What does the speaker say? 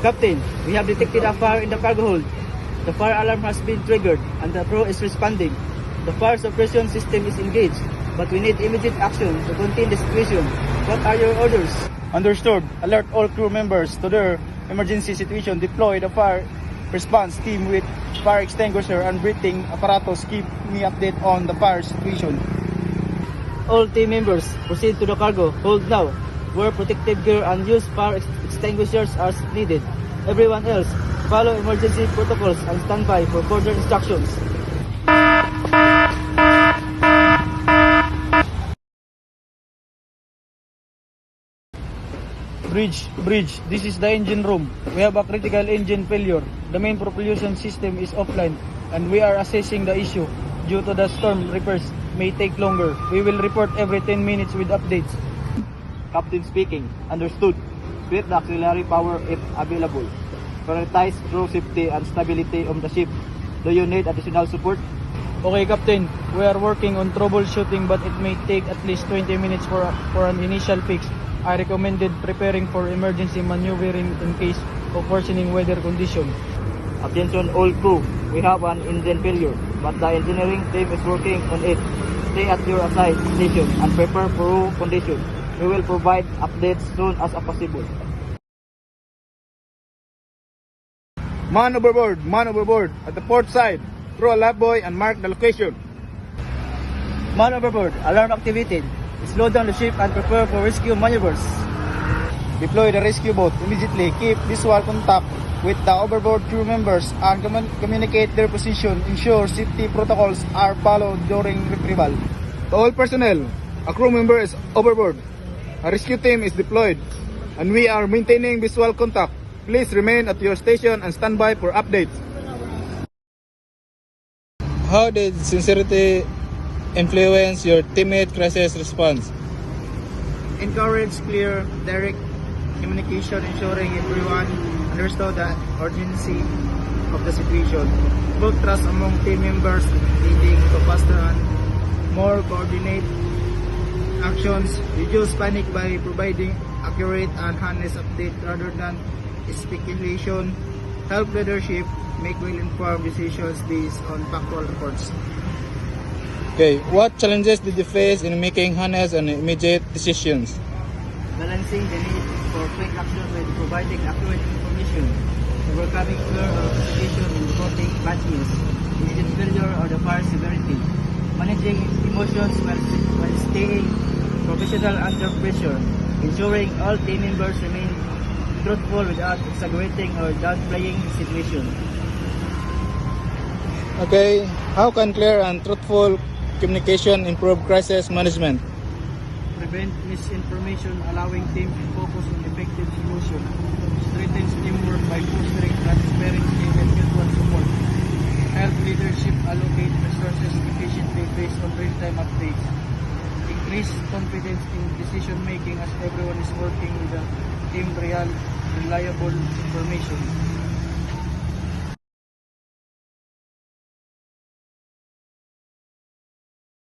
Captain, we have detected a fire in the cargo hold. The fire alarm has been triggered and the crew is responding. The fire suppression system is engaged, but we need immediate action to contain the situation. What are your orders? Understood. Alert all crew members to their emergency situation. Deploy the fire response team with fire extinguisher and breathing apparatus. Keep me update on the fire situation. All team members, proceed to the cargo hold now. Wear protective gear and use fire extinguishers as needed. Everyone else, follow emergency protocols and stand by for further instructions. Bridge, this is the engine room. We have a critical engine failure. The main propulsion system is offline and we are assessing the issue. Due to the storm, repairs may take longer. We will report every 10 minutes with updates. Captain speaking. Understood. Split the auxiliary power if available. Prioritize crew safety and stability of the ship. Do you need additional support? Okay, Captain. We are working on troubleshooting but it may take at least 20 minutes for an initial fix. I recommended preparing for emergency maneuvering in case of worsening weather conditions. Attention all crew. We have an engine failure, but the engineering team is working on it. Stay at your assigned station and prepare for all conditions. We will provide updates soon as possible. Man overboard. At the port side, throw a lifebuoy and mark the location. Man overboard. Alarm activated. Slow down the ship and prepare for rescue maneuvers. Deploy the rescue boat immediately. Keep visual contact with the overboard crew members and communicate their position. Ensure safety protocols are followed during retrieval. To all personnel, a crew member is overboard. A rescue team is deployed and we are maintaining visual contact. Please remain at your station and stand by for updates. How did sincerity influence your teammate crisis response? Encourage clear, direct communication, ensuring everyone understood the urgency of the situation. Build trust among team members, leading to faster and more coordinated actions. Reduce panic by providing accurate and honest update rather than speculation. Help leadership make well-informed decisions based on factual reports. Okay, what challenges did you face in making honest and immediate decisions? Balancing the need for quick action with providing accurate information, overcoming fear of investigation and reporting bad news, engine failure or the fire severity, managing emotions while staying professional under pressure, ensuring all team members remain truthful without exaggerating or downplaying the situation. Okay, how can clear and truthful communication improve crisis management? Prevent misinformation, allowing teams to focus on effective solution. Strengthens teamwork by fostering transparency and mutual support. Help leadership allocate resources efficiently based on real-time updates. Increase confidence in decision making as everyone is working with a team reliable information.